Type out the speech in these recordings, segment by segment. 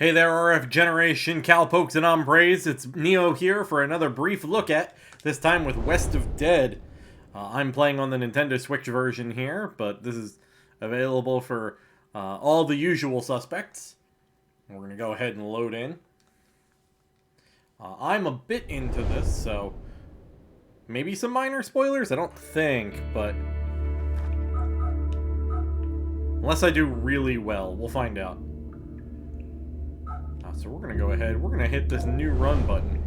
Hey there, RF Generation, Cowpokes and Hombres. It's Neo here for another brief look at, this time with West of Dead. I'm playing on the Nintendo Switch version here, but this is available for all the usual suspects. We're going to go ahead and load in. I'm a bit into this, so maybe some minor spoilers? I don't think, but unless I do really well, we'll find out. So we're going to go ahead, we're going to hit this new run button.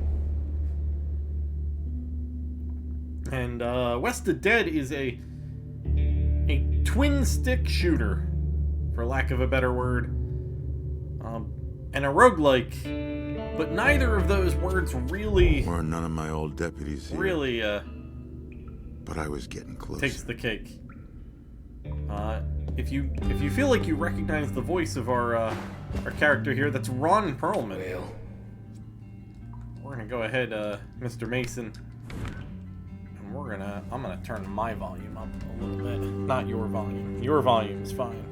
And West of Dead is a twin stick shooter, for lack of a better word, and a roguelike, but neither of those words really... Or none of my old deputies here. Really, but I was getting close. Takes the cake. If you feel like you recognize the voice of our character here, that's Ron Perlman. Well. We're gonna go ahead, Mr. Mason, and I'm gonna turn my volume up a little bit. Not your volume. Your volume's fine.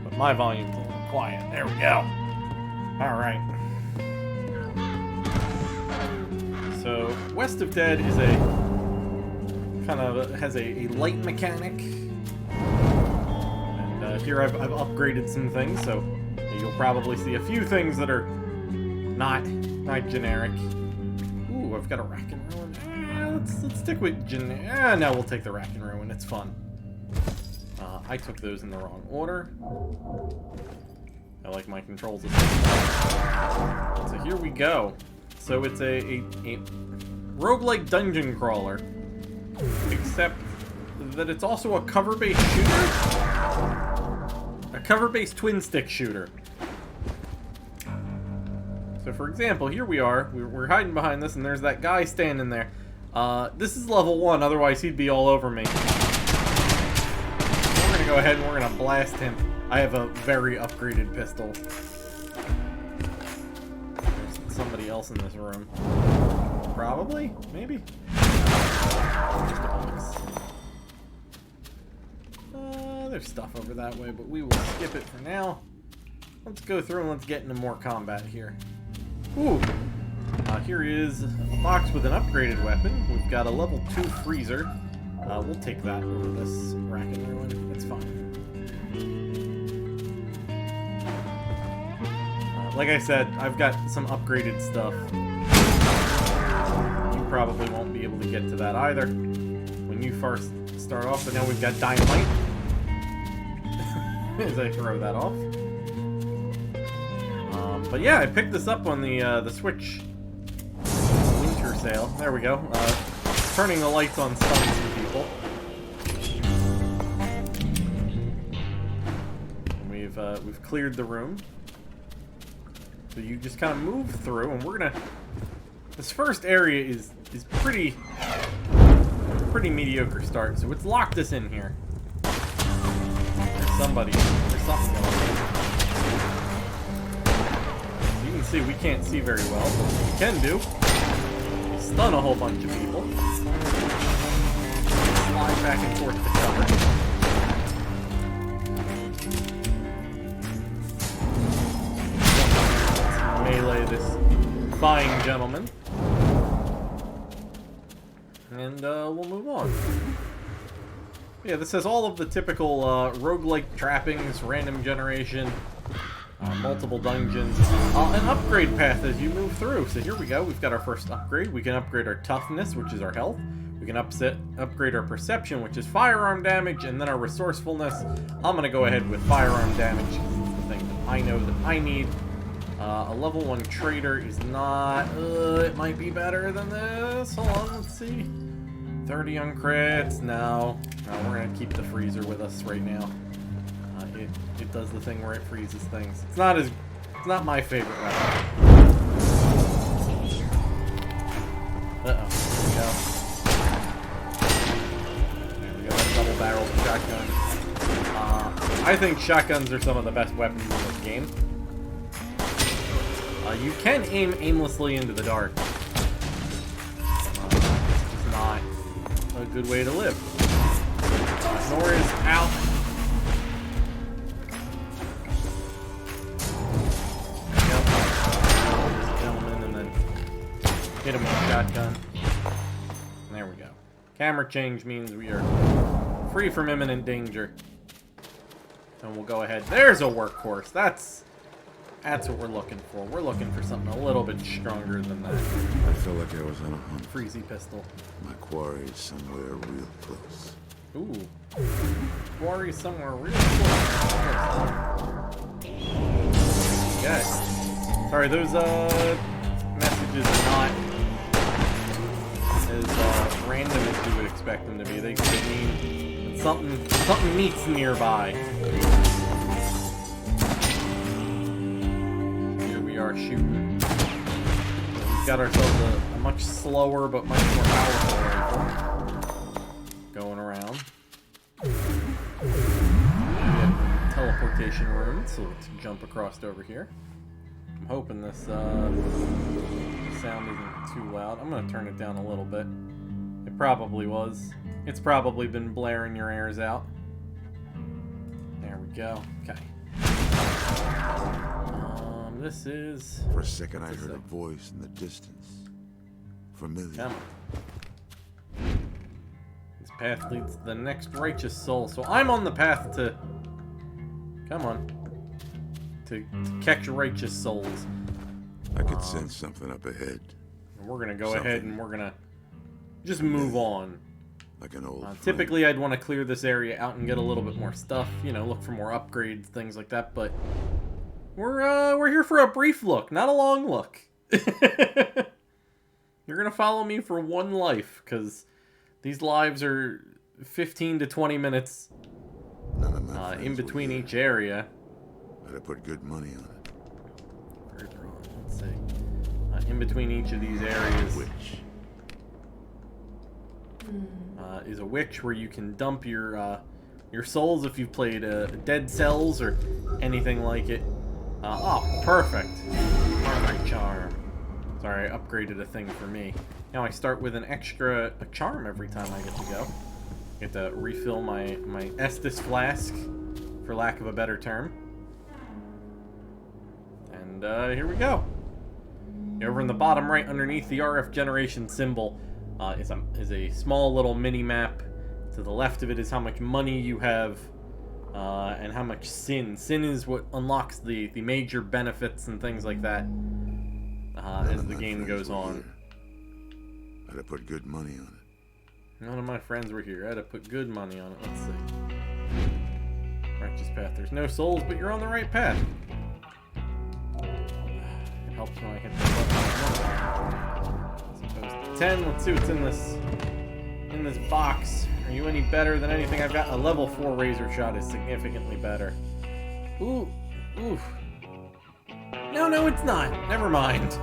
But my volume's a little quiet. There we go. Alright. So, West of Dead is has a light mechanic. And here I've upgraded some things, so you'll probably see a few things that are not generic. Ooh, I've got a Rack and Ruin. Let's stick with no, we'll take the Rack and Ruin. It's fun. I took those in the wrong order. I like my controls. So here we go. So it's a roguelike dungeon crawler, except that it's also a cover-based shooter. A cover-based twin-stick shooter. So for example, here we are. We're hiding behind this, and there's that guy standing there. This is level 1, otherwise he'd be all over me. We're gonna go ahead and we're gonna blast him. I have a very upgraded pistol. There's somebody else in this room. Probably? Maybe? Just a box. There's stuff over that way, but we will skip it for now. Let's go through and let's get into more combat here. Ooh! Here is a box with an upgraded weapon. We've got a level 2 freezer. We'll take that over this Rack and Ruin. It's fine. Like I said, I've got some upgraded stuff. You probably won't be able to get to that either when you first start off, but now we've got dynamite. As I throw that off. But yeah, I picked this up on the Switch winter sale. There we go. Turning the lights on stuns for people. We've cleared the room. So you just kind of move through, and we're gonna. This first area is pretty mediocre start. So let's lock this in here. There's something going on. You can see we can't see very well, but what we can do is stun a whole bunch of people. Slide back and forth to cover. Melee this fine gentleman. And we'll move on. Yeah, this has all of the typical roguelike trappings, random generation, multiple dungeons, an upgrade path as you move through. So here we go. We've got our first upgrade. We can upgrade our toughness, which is our health. We can upgrade our perception, which is firearm damage, and then our resourcefulness. I'm going to go ahead with firearm damage because it's the thing that I know that I need. A level 1 trader is not... it might be better than this. Hold on, let's see. 30 on crits. No, we're going to keep the freezer with us right now. It does the thing where it freezes things. It's not my favorite weapon. Uh-oh. There we go. That double-barreled shotgun. I think shotguns are some of the best weapons in this game. You can aim aimlessly into the dark. It's not a good way to live. Nor is out. Hit him with a shotgun. There we go. Camera change means we are free from imminent danger. And we'll go ahead. There's a workhorse. That's what we're looking for. We're looking for something a little bit stronger than that. I felt like I was on a hunt. Freezy pistol. My quarry is somewhere real close. Ooh. Quarry somewhere real close. Okay. Sorry, those messages are not as random as you would expect them to be. They could mean that something meets nearby. Here we are shooting. We've got ourselves a much slower but much more powerful rifle. Going around. We have teleportation room, so let's jump across over here. I'm hoping this sound isn't too loud. I'm gonna turn it down a little bit. It probably was. It's probably been blaring your ears out. There we go. Okay. This is... For a second, I heard a voice in the distance. Familiar. Come on. This path leads to the next righteous soul, so I'm on the path to... Come on. To catch righteous souls. I could sense something up ahead. And we're gonna go ahead and we're gonna just move on. Like an old friend. Typically, I'd want to clear this area out and get a little bit more stuff. You know, look for more upgrades, things like that. But we're here for a brief look, not a long look. You're gonna follow me for one life, because these lives are 15 to 20 minutes None of my in friends were between here. each area. But I put good money on it. Further on, let's see. In between each of these areas Which? is a witch where you can dump your souls if you've played Dead Cells or anything like it. Oh, perfect. Armory charm. Sorry, I upgraded a thing for me. Now I start with a charm every time I get to go. Get to refill my Estus flask, for lack of a better term. And here we go. Over in the bottom right, underneath the RF generation symbol, is a small little mini map. To the left of it is how much money you have, and how much sin. Sin is what unlocks the major benefits and things like that as the game goes on. I'd have put good money on it. None of my friends were here. I had to put good money on it. Let's see. Righteous path. There's no souls, but you're on the right path. It helps when I hit the button. As opposed to 10. Let's see what's in this box. Are you any better than anything I've got? A level 4 razor shot is significantly better. Ooh. Oof. No, it's not. Never mind.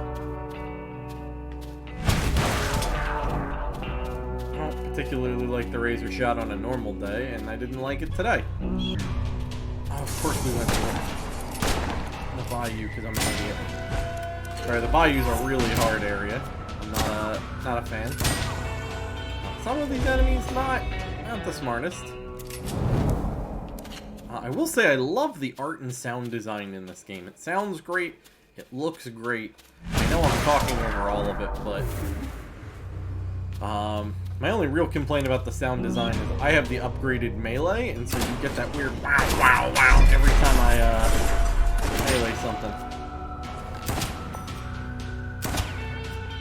I don't particularly like the razor shot on a normal day, and I didn't like it today. Oh, of course we went to the bayou because I'm an idiot. Sorry, the bayou's a really hard area. I'm not a fan. Some of these enemies not the smartest. I will say I love the art and sound design in this game. It sounds great. It looks great. I know I'm talking over all of it, but my only real complaint about the sound design is I have the upgraded melee, and so you get that weird wow, wow, wow every time I melee something.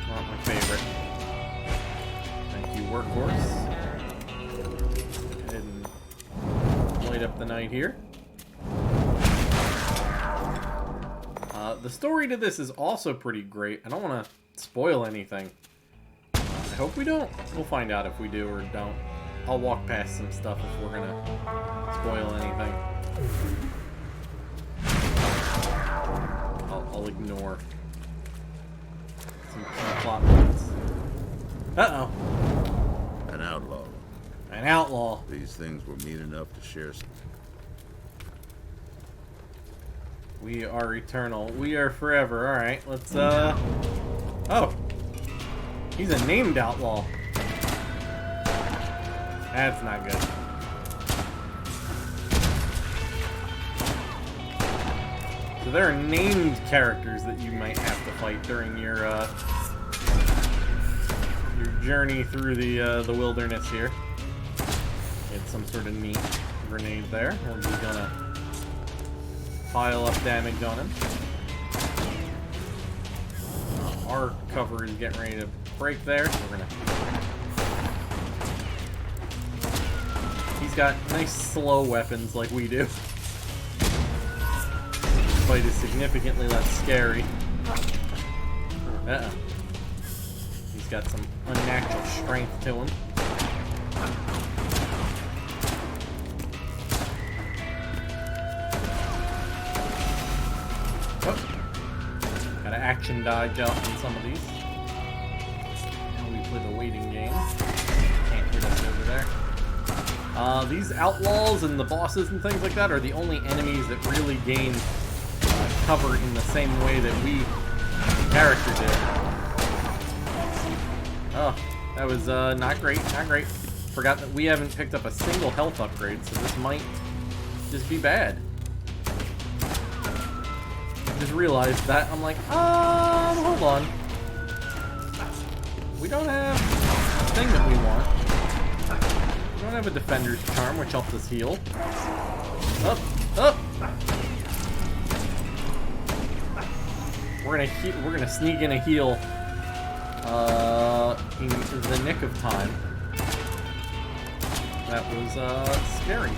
Not my favorite. Thank you, workhorse. Go ahead and light up the night here. The story to this is also pretty great. I don't want to spoil anything. I hope we don't. We'll find out if we do or don't. I'll walk past some stuff if we're gonna spoil anything. I'll ignore some plot points. Uh-oh. An outlaw. An outlaw. These things were mean enough to share. We are eternal. We are forever. Alright, let's, Oh. He's a named outlaw. That's not good. So there are named characters that you might have to fight during your your journey through the wilderness here. Get some sort of neat grenade there. We're just gonna pile up damage on him. Our cover is getting ready to break there, so we're gonna... He's got nice slow weapons like we do. This fight is significantly less scary. Uh-oh. He's got some unnatural strength to him. Oh. Gotta action dodge up in some of these. We play the waiting game. Can't hit us over there. These outlaws and the bosses and things like that are the only enemies that really gain cover in the same way that we, the character, did. Oh, that was not great, not great. Forgot that we haven't picked up a single health upgrade, so this might just be bad. Just realized that. I'm like, hold on. We don't have the thing that we want. We don't have a Defender's Charm, which helps us heal. Up, up. We're gonna sneak in a heal in the nick of time. That was scary.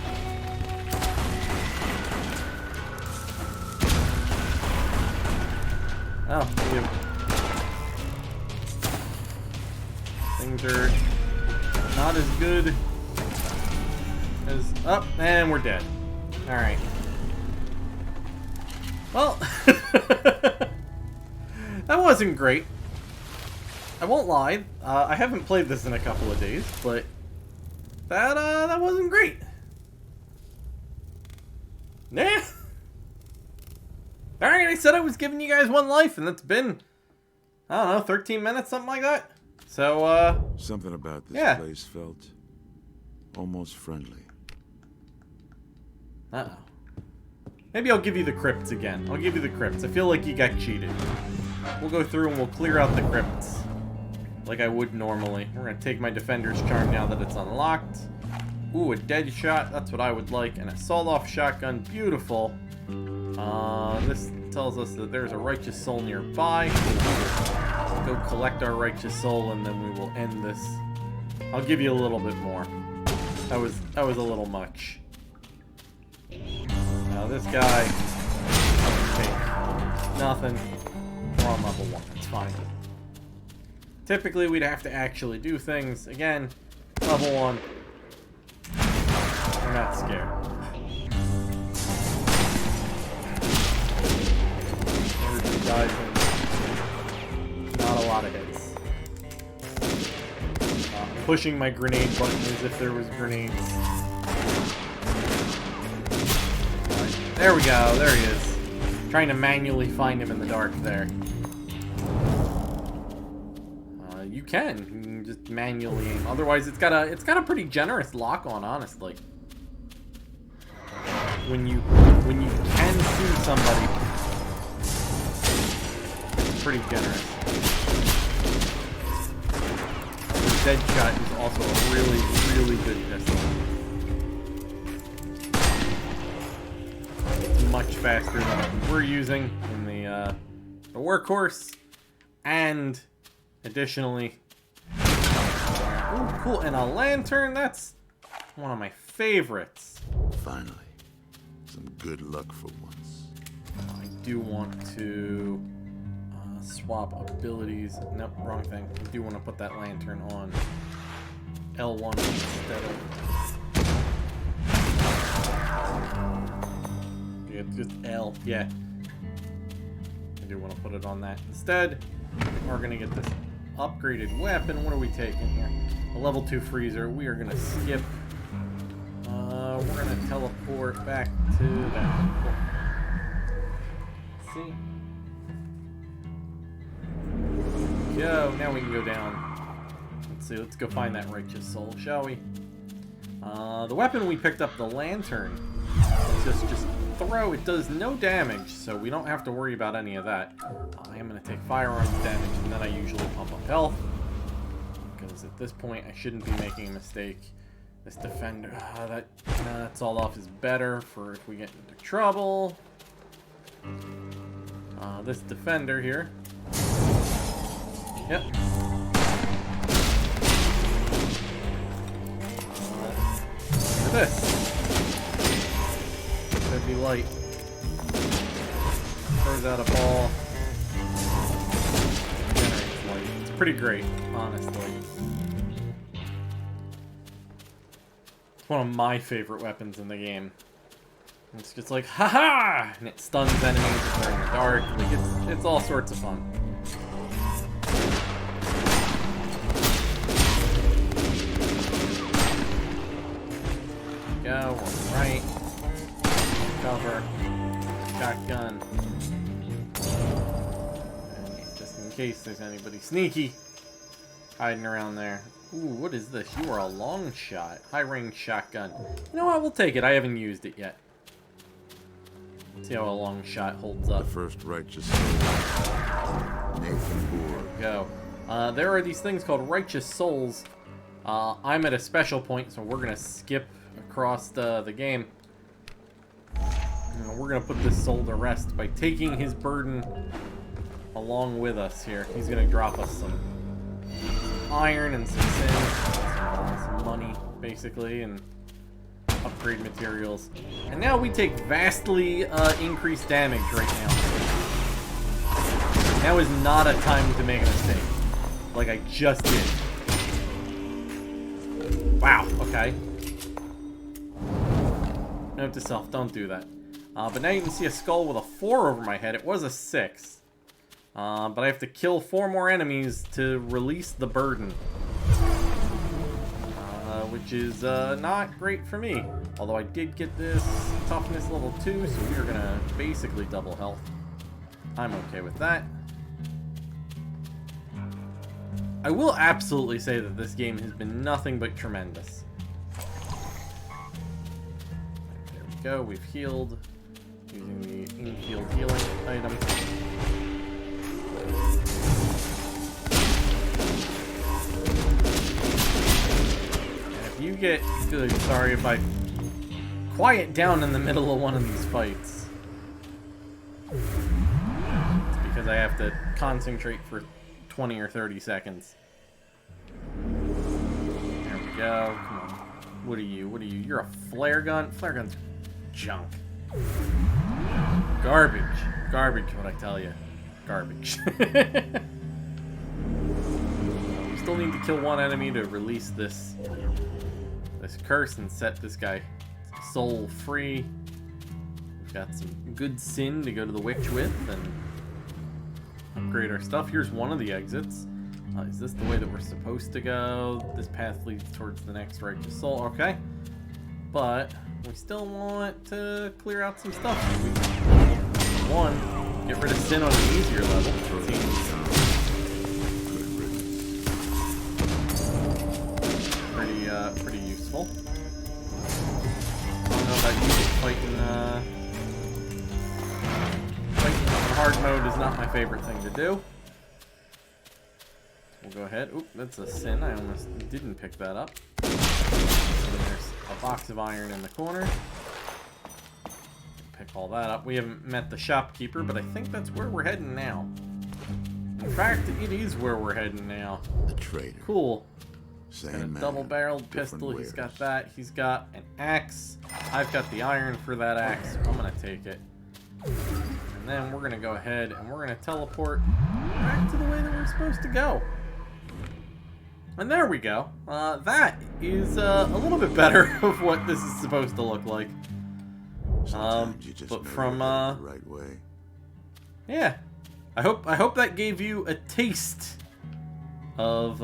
Oh, things are not as good as up, and we're dead. All right. Well, that wasn't great. I won't lie. I haven't played this in a couple of days, but that wasn't great. Nah. Alright, I said I was giving you guys one life, and it's been, I don't know, 13 minutes, something like that. So, something about this place felt almost friendly. Uh-oh. Maybe I'll give you the crypts again. I'll give you the crypts. I feel like you got cheated. We'll go through and we'll clear out the crypts like I would normally. We're going to take my Defender's Charm now that it's unlocked. Ooh, a dead shot. That's what I would like. And a sawed-off shotgun. Beautiful. This tells us that there's a righteous soul nearby. Let's go collect our righteous soul and then we will end this. I'll give you a little bit more. That was a little much. Now this guy, okay, nothing. We're on level 1. It's fine. Typically, we'd have to actually do things. Again, level 1. We're not scared. Everybody dies in not a lot of hits. Pushing my grenade button as if there was grenades. There we go. There he is. Trying to manually find him in the dark there. You can just manually aim. Otherwise, it's got a pretty generous lock on, honestly. When you can see somebody, it's pretty generous. The dead shot is also a really, really good pistol. It's much faster than what we're using in the workhorse, and additionally, ooh, cool, and a lantern. That's one of my favorites. Finally, some good luck for once. I do want to swap abilities. Nope, wrong thing. I do want to put that lantern on L1 instead of... Yeah, just L. Yeah. I do want to put it on that instead. We're going to get this upgraded weapon. What are we taking here? A level 2 freezer. We are going to skip. We're going to teleport back to that. Cool. See? Yo, now we can go down. Let's see, let's go find that righteous soul, shall we? The weapon we picked up, the lantern, just throw. It does no damage, so we don't have to worry about any of that. I am going to take firearms damage, and then I usually pump up health. Because at this point, I shouldn't be making a mistake. This defender, that's all off is better for if we get into trouble. This defender here. Yep. Look at this. Could be light. Throws out a ball. Generates light. It's pretty great, honestly. It's one of my favorite weapons in the game. It's just like, haha! And it stuns enemies if they're in the dark. Like, it's all sorts of fun. Go, one right. Cover. Shotgun. And just in case there's anybody sneaky hiding around there. Ooh, what is this? You are a long shot. High range shotgun. You know what? We'll take it. I haven't used it yet. See how a long shot holds up. The first righteous soul, Nathan Boer. Go. There are these things called righteous souls. I'm at a special point, so we're gonna skip across the game. And we're gonna put this soul to rest by taking his burden along with us here. He's gonna drop us some iron and some sin, some money, basically, and upgrade materials. And now we take vastly increased damage right now. Now is not a time to make a mistake. Like I just did. Wow, okay. Note to self, don't do that. But now you can see a skull with a 4 over my head. It was a 6. But I have to kill 4 more enemies to release the burden. Which is not great for me. Although I did get this toughness level 2, so we are going to basically double health. I'm okay with that. I will absolutely say that this game has been nothing but tremendous. There we go, we've healed using the in-field healing item. You get good. Sorry if I quiet down in the middle of one of these fights. It's because I have to concentrate for 20 or 30 seconds. There we go. Come on. What are you? What are you? You're a flare gun? Flare gun's junk. Garbage. Garbage, what I tell you. Garbage. We still need to kill one enemy to release this curse and set this guy soul free. We've got some good sin to go to the witch with and upgrade our stuff. Here's one of the exits. Is this the way that we're supposed to go? This path leads towards the next righteous soul. Okay. But we still want to clear out some stuff. One, get rid of sin on an easier level. Pretty useful. I don't know about you, fighting on hard mode is not my favorite thing to do. We'll go ahead. Oop, that's a sin. I almost didn't pick that up. And there's a box of iron in the corner. Pick all that up. We haven't met the shopkeeper, but I think that's where we're heading now. In fact, it is where we're heading now. A traitor. Cool. Same Got a man, double-barreled pistol. He's got that. He's got an axe. I've got the iron for that axe. So I'm gonna take it. And then we're gonna go ahead and we're gonna teleport back to the way that we're supposed to go. And there we go. That is a little bit better of what this is supposed to look like. Sometimes you just but know from you're headed the right way. Yeah, I hope that gave you a taste of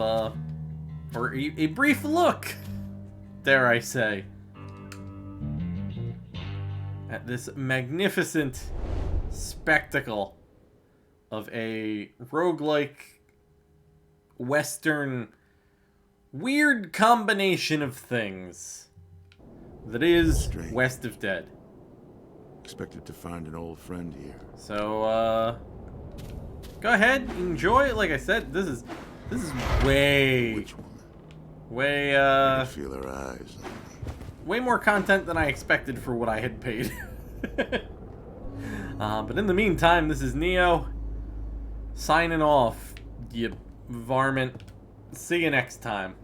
or a brief look, dare I say, at this magnificent spectacle of a roguelike Western weird combination of things that is Strange. West of Dead. Expected to find an old friend here. So, go ahead, enjoy. Like I said, this is way Which woman? Way, I could feel her eyes on me. way more content than I expected for what I had paid. But in the meantime, this is Neo, signing off, you varmint. See you next time.